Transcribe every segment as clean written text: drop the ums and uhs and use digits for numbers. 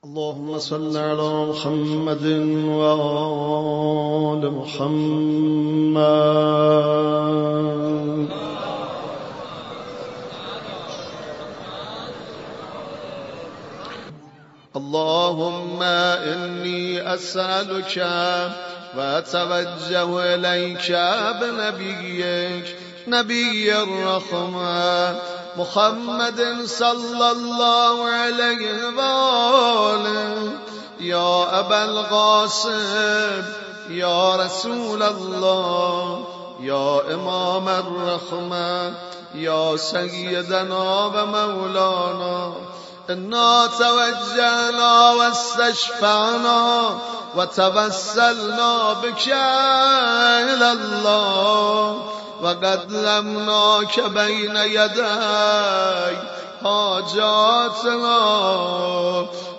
اللهم صل على محمد وآل محمد. اللهم إني أسألك وأتوجه إليك بنبيك نبي الرحمة محمد صلى الله عليه وآله يا أبا القاسم يا رسول الله يا إمام الرحمة يا سيدنا ومولانا إنا توجهنا واستشفعنا وتوسلنا بك إلى الله وقدمناك بين يدي حاجاتنا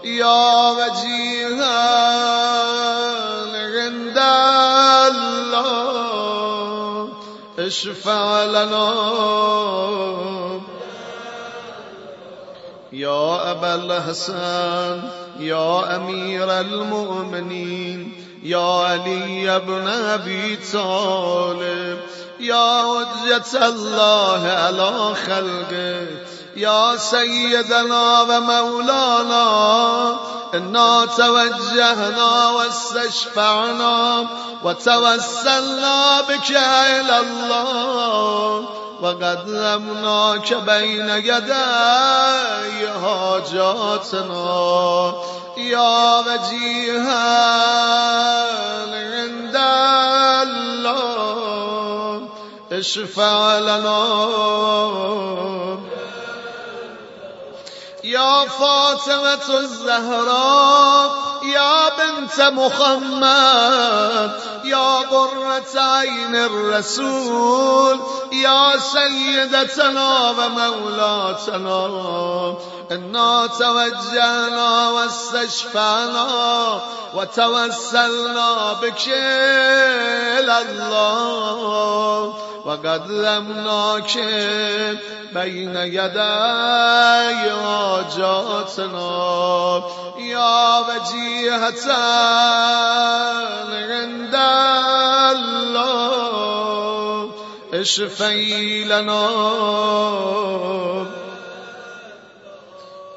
يا وجيها عند الله اشفع لنا يا أبا الحسن يا أمير المؤمنين يا علي بن أبي طالب يا حجة الله على خلقه يا سيدنا ومولانا إنا توجهنا واستشفعنا وتوسلنا بك إلى الله وقدمناك بين يدي حاجاتنا يا وجيها عند الله اشفع لنا يا فاطمة الزهراء يا بنت محمد يا قرة عين الرسول يا سيدتنا ومولاتنا إنا توجهنا واستشفعنا وتوسلنا بك إلى الله وقدمناك بين يدي حاجاتنا يا وجيهة عند الله اشفعي لنا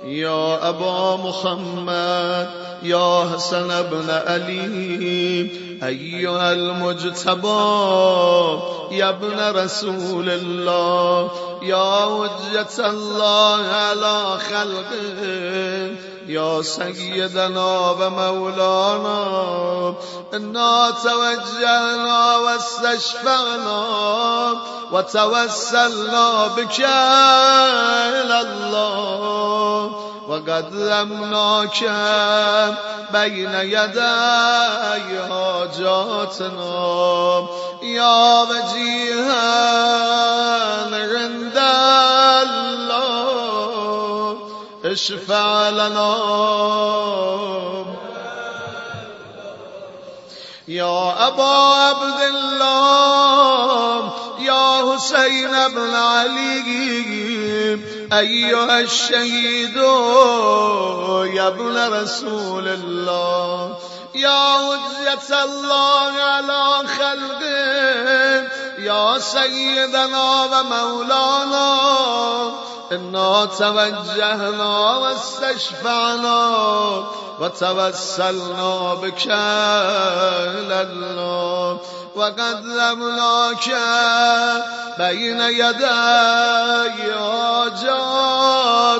يا أبا محمد يا حسن بن علي أيها المجتبى يا ابن رسول الله يا حجة الله على خلقه يا سيدنا ومولانا إنا توجهنا واستشفعنا وتوسلنا بك إلى الله وقدمناك بين يدي حاجاتنا يا وجيها عند الله اشفع لنا يا أبا عبد الله يا حسين بن علي أيها الشهيد يا ابن رسول الله يا حجة الله على خلقه يا سيدنا ومولانا إنا توجهنا واستشفعنا وتوسلنا بك إلى الله وقدمناك بين يدي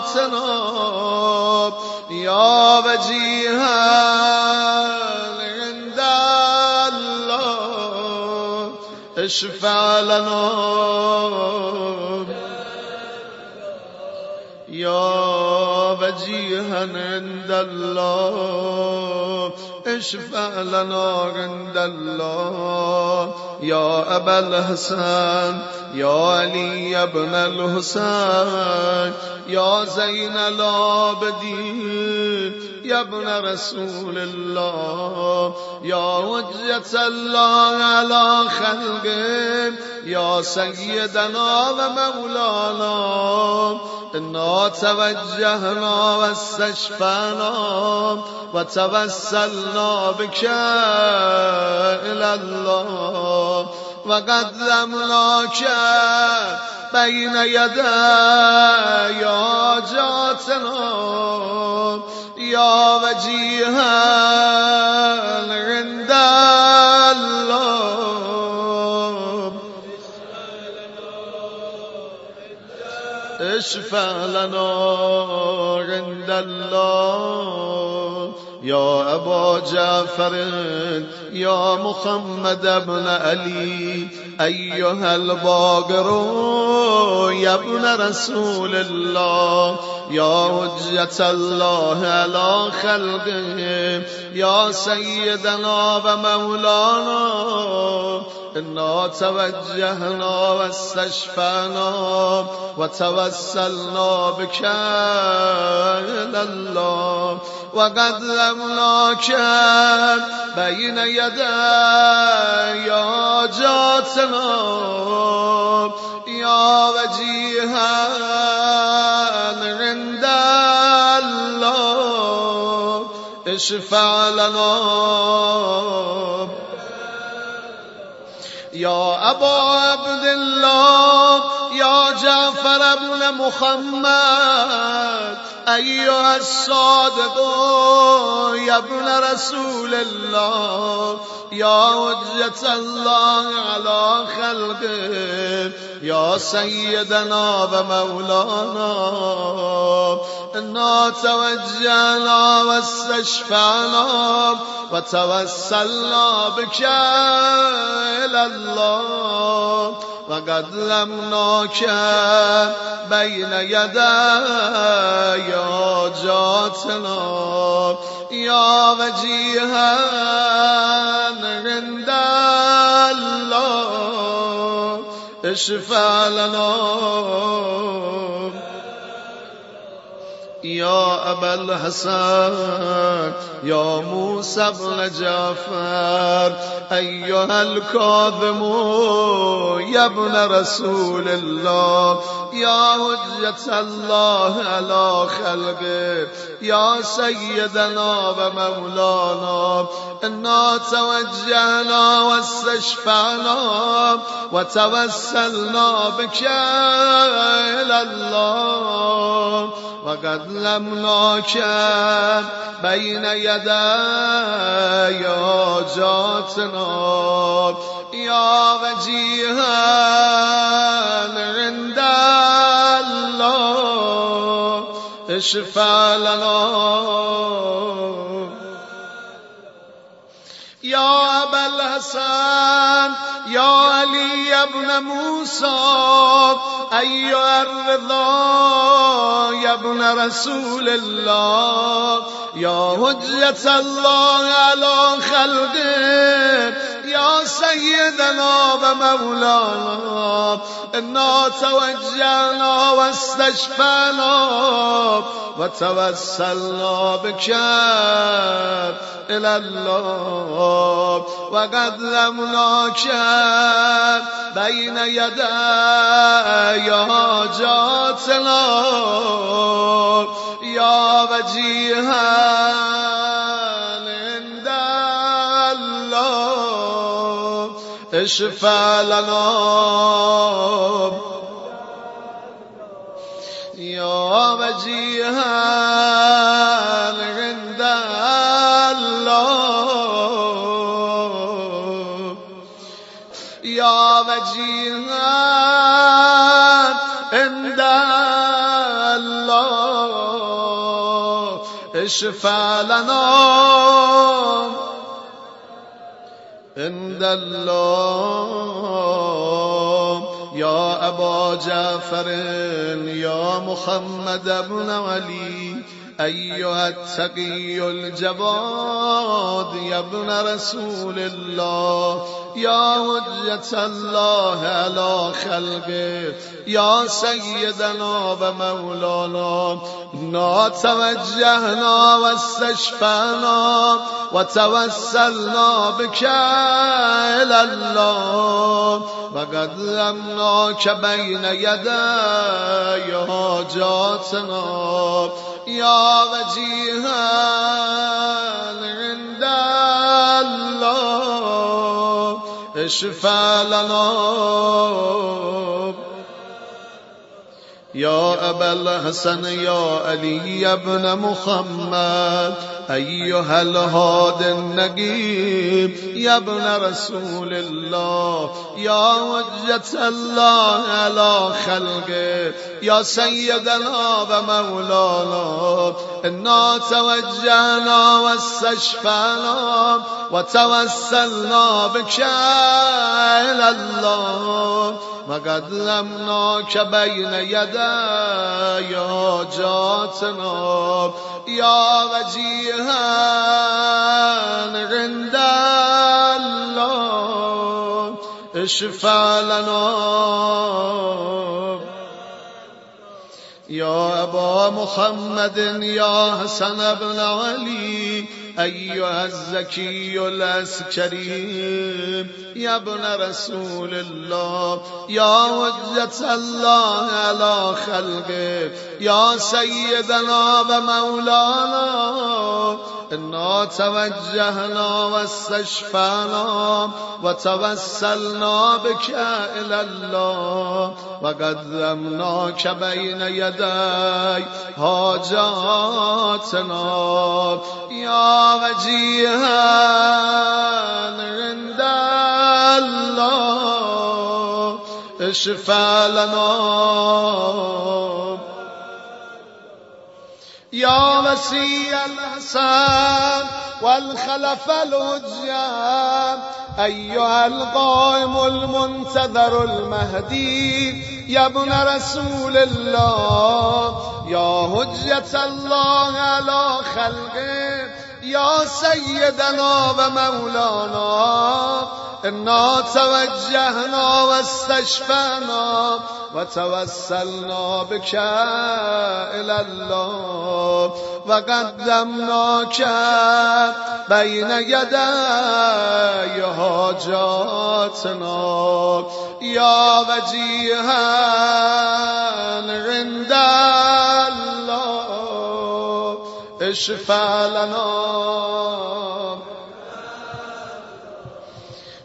حاجاتنا يا وجيها عند الله اشفع لنا يا وجيها عند الله اشفع لنا عند الله يا أبا الحسن يا علي بن الحسين يا زين العابدين يا ابن رسول الله يا حجة الله على خلقه يا سيدنا ومولانا إنا توجهنا واستشفعنا وتوسلنا بك إلى الله وقدمناك بين يدي حاجاتنا يا وجيها عند الله اشفع لنا عند الله يا أبا جعفر يا محمد بن علي أيها الباقر يا ابن رسول الله يا حجة الله على خلقه يا سيدنا ومولانا إنا توجهنا واستشفعنا وتوسلنا بك إلى الله وقدمناك بين يدي حاجاتنا يا وجيها عند الله اشفع لنا يا أبا عبد الله يا جعفر بن محمد أيها الصادق يا ابن رسول الله يا حجة الله على خلقه يا سيدنا ومولانا إنا توجهنا واستشفعنا وتوسلنا بك إلى الله وقدمناك بين يدي حاجاتنا يا وجيها عند الله اشفع لنا يا أبا الحسن يا موسى بن جعفر أيها الكاظم يا ابن رسول الله يا حجة الله على خلقه يا سيدنا ومولانا إنا توجهنا واستشفعنا وتوسلنا بك إلى الله وقدمناك بين يدي حاجاتنا يا وجيها عند الله اشفع لنا يا أبا الحسن يا علي بن موسى أيها الرضا يا ابن رسول الله يا حجة الله على خلقه يا سيدنا ومولانا إنا توجهنا واستشفعنا وتوسلنا بك إلى الله وقدمناك بين يدي حاجاتنا يا وجيها عند الله اشفع لنا يا وجيها عند الله يا وجيها عند الله اشفع لنا عند الله يا أبا جعفر يا محمد بن علي أيها التقي الجواد يا ابن رسول الله یا حجت الله علی خلقه یا سیدنا و مولانا نا توجهنا و استشفعنا و توسلنا بک الی الله و قدمناک بین یدی حاجاتنا یا وجیها عند الله اشفع لنا یا ابا الحسن یا علی ابن محمد ایها الهاد النجیب یا ابن رسول الله یا حجت الله علی خلقه یا سیدنا و مولانا انا توجهنا و استشفعنا و توسلنا بک الی الله و قدمناک بین یدی حاجاتنا یا وجیها عند الله اشفع لنا یا ابا محمد یا حسن بن علی ایها الزکی العسکری یا ابن رسول الله یا حجت الله علی خلقه یا سیدنا و مولانا انا توجهنا و استشفعنا و توسلنا بک الی الله و قدمناک بین یدی حاجاتنا یا وجیها عند الله اشفع لنا یا وسیع الحسن والخلف الحجة ایها القائم المنتظر المهدی یا ابن رسول الله یا حجت الله علی خلقه یا سیدنا و مولانا انا توجهنا و استشفعنا و توسلنا بک الی الله و قدمناک بین یدی حاجاتنا یا وجیها عند الله اشفع لنا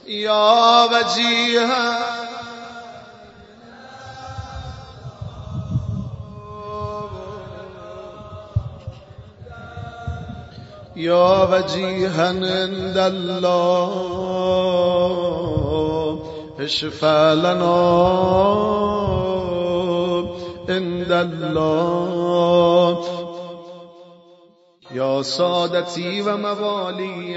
یا وجیها یا وجیها عند الله اشفع لنا عند الله یا سادتی و موالی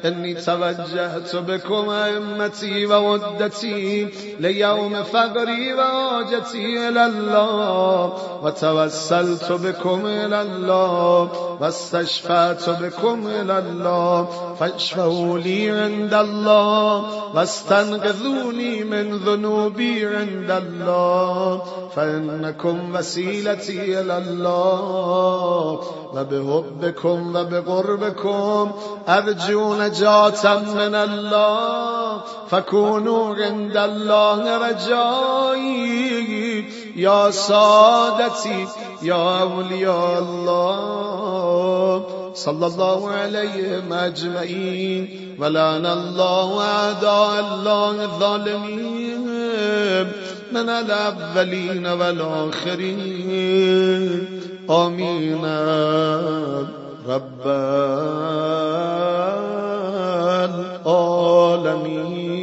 انی توجهت بکم ائمتی و عدتی لیوم فقری و حاجتی الی الله و توسلت بکم الی الله و استشفعت بکم الی الله فاشفعوا لی عند الله و استنقذونی من ذنوبی عند الله فانکم وسیلتی الی الله و بحبكم و بقربكم ارجو نجاتا من الله فكونوا عند الله رجائي یا سادتی یا اولیاء الله صلی الله علیهم اجمعین و لعن الله اعداء الله الظالمین من الاولین والآخرین آمین رب العالمین.